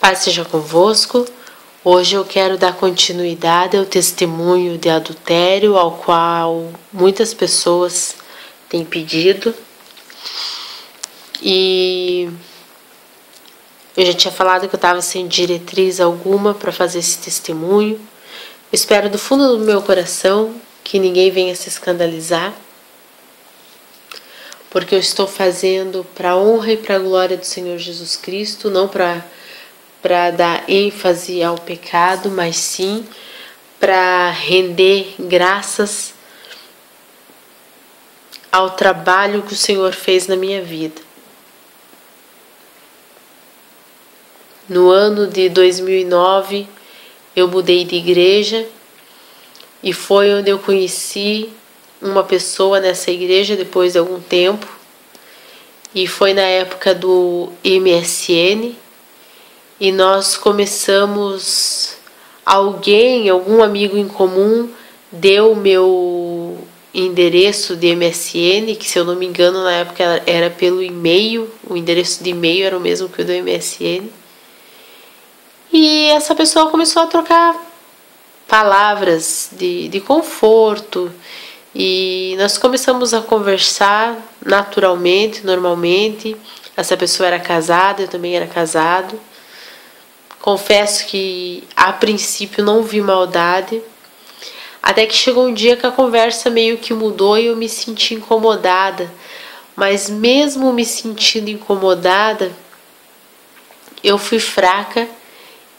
Paz seja convosco. Hoje eu quero dar continuidade ao testemunho de adultério ao qual muitas pessoas têm pedido. E eu já tinha falado que eu estava sem diretriz alguma para fazer esse testemunho. Eu espero do fundo do meu coração que ninguém venha se escandalizar, porque eu estou fazendo para a honra e para a glória do Senhor Jesus Cristo, não para dar ênfase ao pecado, mas sim para render graças ao trabalho que o Senhor fez na minha vida. No ano de 2009, eu mudei de igreja e foi onde eu conheci uma pessoa nessa igreja depois de algum tempo. E foi na época do MSN. E nós começamos, algum amigo em comum deu o meu endereço de MSN, que se eu não me engano na época era pelo e-mail, o endereço de e-mail era o mesmo que o do MSN. E essa pessoa começou a trocar palavras de conforto e nós começamos a conversar naturalmente, normalmente. Essa pessoa era casada, eu também era casado. Confesso que a princípio não vi maldade, até que chegou um dia que a conversa meio que mudou e eu me senti incomodada. Mas mesmo me sentindo incomodada, eu fui fraca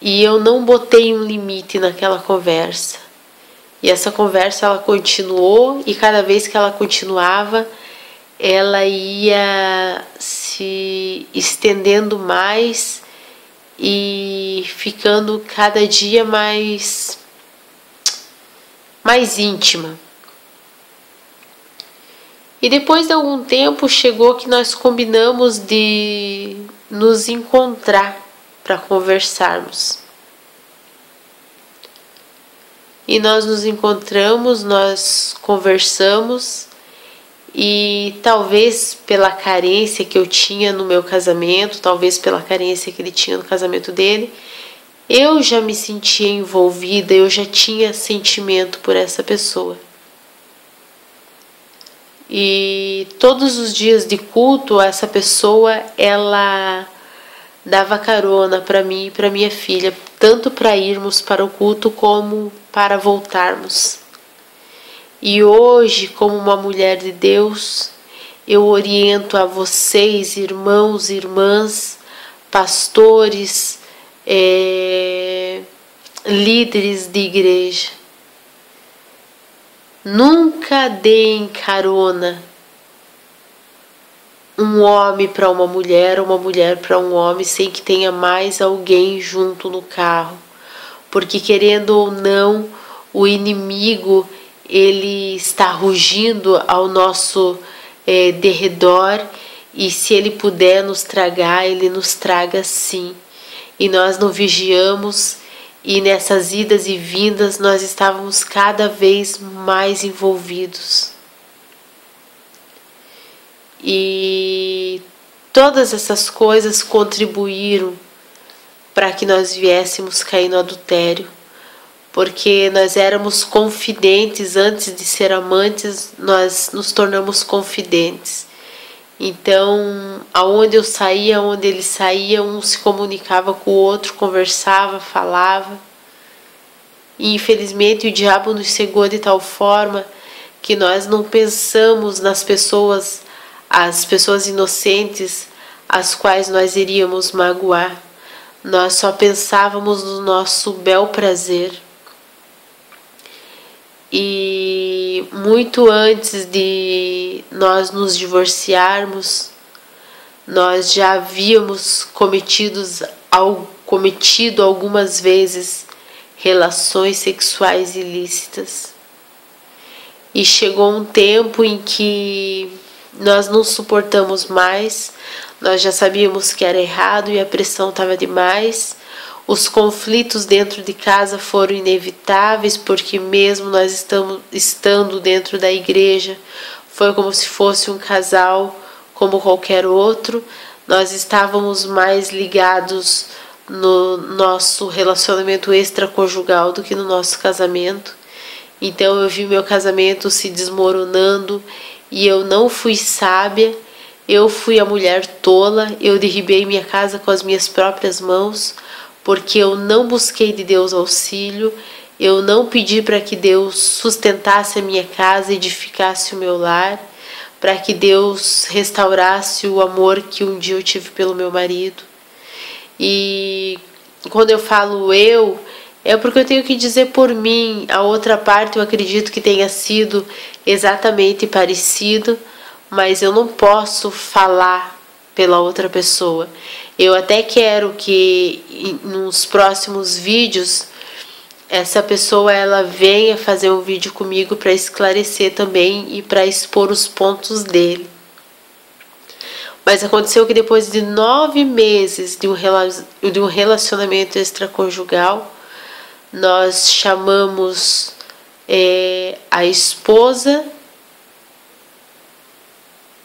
e eu não botei um limite naquela conversa. E essa conversa ela continuou e cada vez que ela continuava, ela ia se estendendo mais e ficando cada dia mais íntima. E depois de algum tempo chegou que nós combinamos de nos encontrar para conversarmos. E nós nos encontramos, nós conversamos. E talvez pela carência que eu tinha no meu casamento, talvez pela carência que ele tinha no casamento dele, eu já me sentia envolvida, eu já tinha sentimento por essa pessoa. E todos os dias de culto, essa pessoa, ela dava carona para mim e para minha filha, tanto para irmos para o culto como para voltarmos. E hoje, como uma mulher de Deus, eu oriento a vocês, irmãos, irmãs, pastores, líderes de igreja. Nunca deem carona um homem para uma mulher, ou uma mulher para um homem, sem que tenha mais alguém junto no carro. Porque querendo ou não, o inimigo ele está rugindo ao nosso derredor e se ele puder nos tragar, ele nos traga sim. E nós não vigiamos e nessas idas e vindas nós estávamos cada vez mais envolvidos. E todas essas coisas contribuíram para que nós viéssemos cair no adultério. Porque nós éramos confidentes, antes de ser amantes, nós nos tornamos confidentes. Então, aonde eu saía, aonde ele saía, um se comunicava com o outro, conversava, falava. E infelizmente o diabo nos cegou de tal forma que nós não pensamos nas pessoas, as pessoas inocentes, as quais nós iríamos magoar. Nós só pensávamos no nosso bel prazer. E muito antes de nós nos divorciarmos, nós já havíamos cometido algumas vezes relações sexuais ilícitas. E chegou um tempo em que nós não suportamos mais, nós já sabíamos que era errado e a pressão estava demais. Os conflitos dentro de casa foram inevitáveis, porque mesmo nós estando dentro da igreja, foi como se fosse um casal como qualquer outro. Nós estávamos mais ligados no nosso relacionamento extraconjugal do que no nosso casamento. Então eu vi meu casamento se desmoronando e eu não fui sábia, eu fui a mulher tola, eu derribei minha casa com as minhas próprias mãos, porque eu não busquei de Deus auxílio, eu não pedi para que Deus sustentasse a minha casa, edificasse o meu lar, para que Deus restaurasse o amor que um dia eu tive pelo meu marido. E quando eu falo eu, é porque eu tenho que dizer por mim. A outra parte eu acredito que tenha sido exatamente parecido, mas eu não posso falar pela outra pessoa. Eu até quero que nos próximos vídeos essa pessoa ela venha fazer um vídeo comigo para esclarecer também e para expor os pontos dele. Mas aconteceu que depois de 9 meses de um relacionamento extraconjugal, nós chamamos a esposa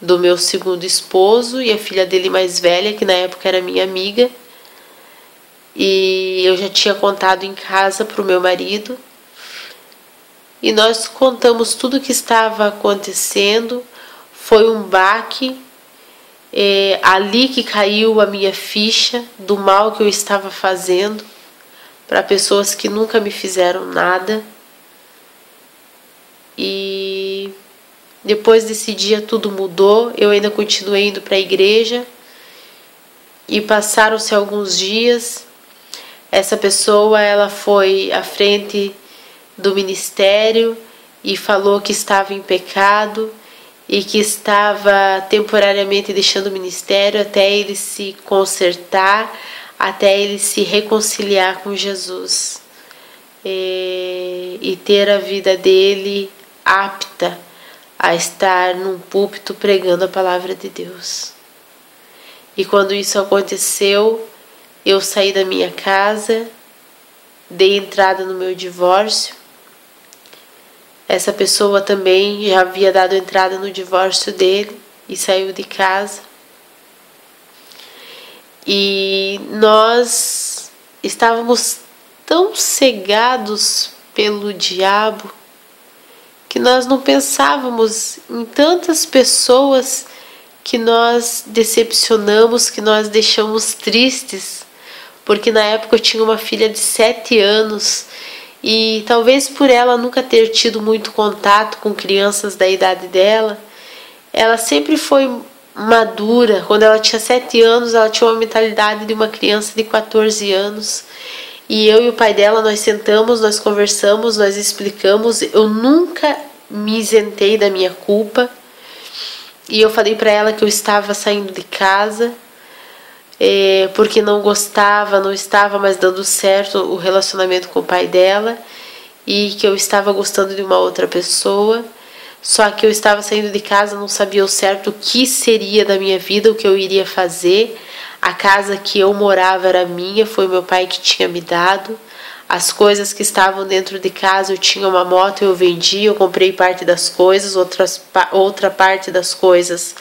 do meu segundo esposo e a filha dele mais velha, que na época era minha amiga, e eu já tinha contado em casa para o meu marido, e nós contamos tudo o que estava acontecendo. Foi um baque, ali que caiu a minha ficha do mal que eu estava fazendo para pessoas que nunca me fizeram nada. E depois desse dia tudo mudou. Eu ainda continuei indo para a igreja e passaram-se alguns dias. Essa pessoa ela foi à frente do ministério e falou que estava em pecado e que estava temporariamente deixando o ministério até ele se consertar, até ele se reconciliar com Jesus e ter a vida dele apta a estar num púlpito pregando a palavra de Deus. E quando isso aconteceu, eu saí da minha casa, dei entrada no meu divórcio. Essa pessoa também já havia dado entrada no divórcio dele e saiu de casa. E nós estávamos tão cegados pelo diabo que nós não pensávamos em tantas pessoas que nós decepcionamos, que nós deixamos tristes, porque na época eu tinha uma filha de 7 anos e talvez por ela nunca ter tido muito contato com crianças da idade dela, ela sempre foi madura. Quando ela tinha 7 anos, ela tinha uma mentalidade de uma criança de 14 anos. E eu e o pai dela, nós sentamos, nós conversamos, nós explicamos. Eu nunca me isentei da minha culpa. E eu falei para ela que eu estava saindo de casa, porque não gostava, não estava mais dando certo o relacionamento com o pai dela, e que eu estava gostando de uma outra pessoa. Só que eu estava saindo de casa, não sabia ao certo o que seria da minha vida, o que eu iria fazer. A casa que eu morava era minha, foi meu pai que tinha me dado. As coisas que estavam dentro de casa, eu tinha uma moto, eu vendi, eu comprei parte das coisas, outra parte das coisas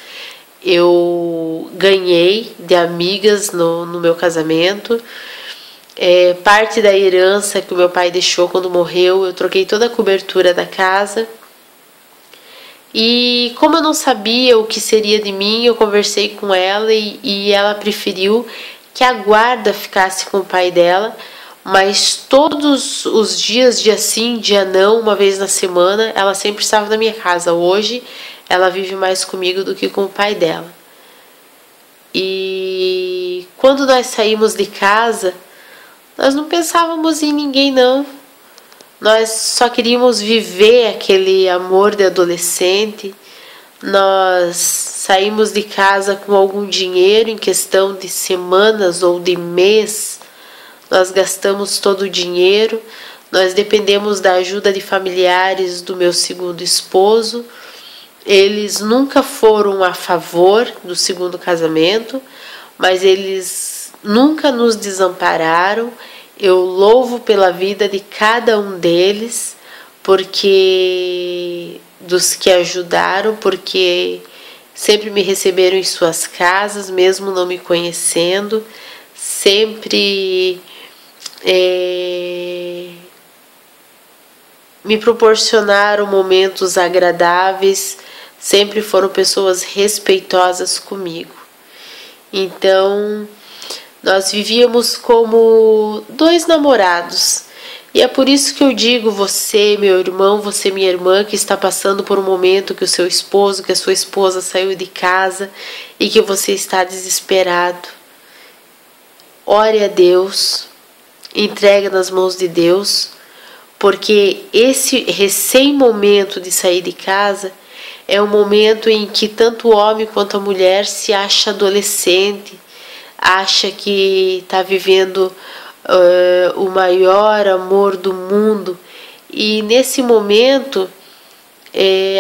eu ganhei de amigas no meu casamento. Parte da herança que o meu pai deixou quando morreu, eu troquei toda a cobertura da casa. E como eu não sabia o que seria de mim, eu conversei com ela e ela preferiu que a guarda ficasse com o pai dela, mas todos os dias, dia sim, dia não, uma vez na semana, ela sempre estava na minha casa. Hoje ela vive mais comigo do que com o pai dela. E quando nós saímos de casa, nós não pensávamos em ninguém não. Nós só queríamos viver aquele amor de adolescente. Nós saímos de casa com algum dinheiro, em questão de semanas ou de mês. Nós gastamos todo o dinheiro. Nós dependemos da ajuda de familiares do meu segundo esposo. Eles nunca foram a favor do segundo casamento, mas eles nunca nos desampararam. Eu louvo pela vida de cada um deles, porque dos que ajudaram, porque sempre me receberam em suas casas, mesmo não me conhecendo, sempre me proporcionaram momentos agradáveis, sempre foram pessoas respeitosas comigo. Então, nós vivíamos como dois namorados. E é por isso que eu digo, você, meu irmão, você, minha irmã, que está passando por um momento que o seu esposo, que a sua esposa saiu de casa e que você está desesperado. Ore a Deus, entregue nas mãos de Deus, porque esse recém-momento de sair de casa é um momento em que tanto o homem quanto a mulher se acha adolescente, acha que está vivendo o maior amor do mundo, e nesse momento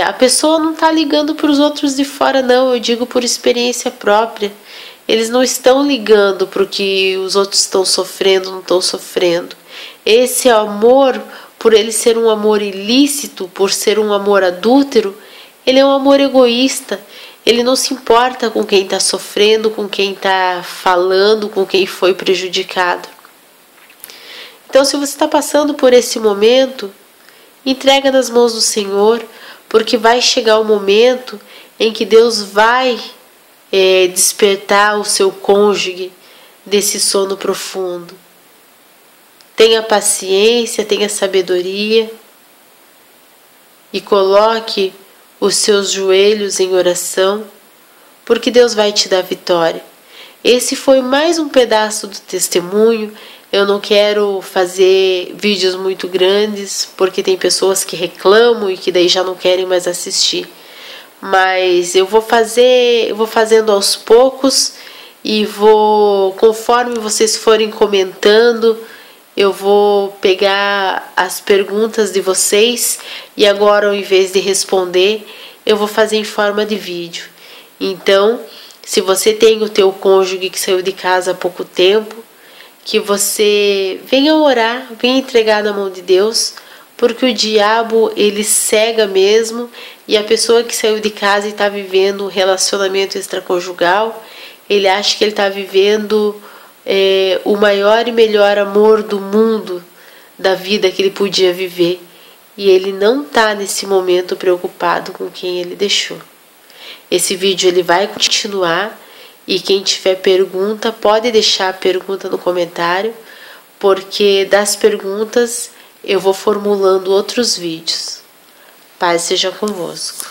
a pessoa não está ligando para os outros de fora, não, eu digo por experiência própria. Eles não estão ligando para o que os outros estão sofrendo, não estão sofrendo. Esse amor, por ele ser um amor ilícito, por ser um amor adúltero, ele é um amor egoísta. Ele não se importa com quem está sofrendo, com quem está falando, com quem foi prejudicado. Então, se você está passando por esse momento, entrega nas mãos do Senhor, porque vai chegar o momento em que Deus vai despertar o seu cônjuge desse sono profundo. Tenha paciência, tenha sabedoria e coloque os seus joelhos em oração, porque Deus vai te dar vitória. Esse foi mais um pedaço do testemunho. Eu não quero fazer vídeos muito grandes, porque tem pessoas que reclamam e que daí já não querem mais assistir. Mas eu vou fazendo aos poucos e conforme vocês forem comentando, eu vou pegar as perguntas de vocês e agora, ao invés de responder, eu vou fazer em forma de vídeo. Então, se você tem o teu cônjuge que saiu de casa há pouco tempo, que você venha orar, venha entregar na mão de Deus, porque o diabo, ele cega mesmo, e a pessoa que saiu de casa e está vivendo um relacionamento extraconjugal, ele acha que ele está vivendo o maior e melhor amor do mundo, da vida que ele podia viver, e ele não está nesse momento preocupado com quem ele deixou. Esse vídeo ele vai continuar, e quem tiver pergunta pode deixar a pergunta no comentário, porque das perguntas eu vou formulando outros vídeos. Paz seja convosco.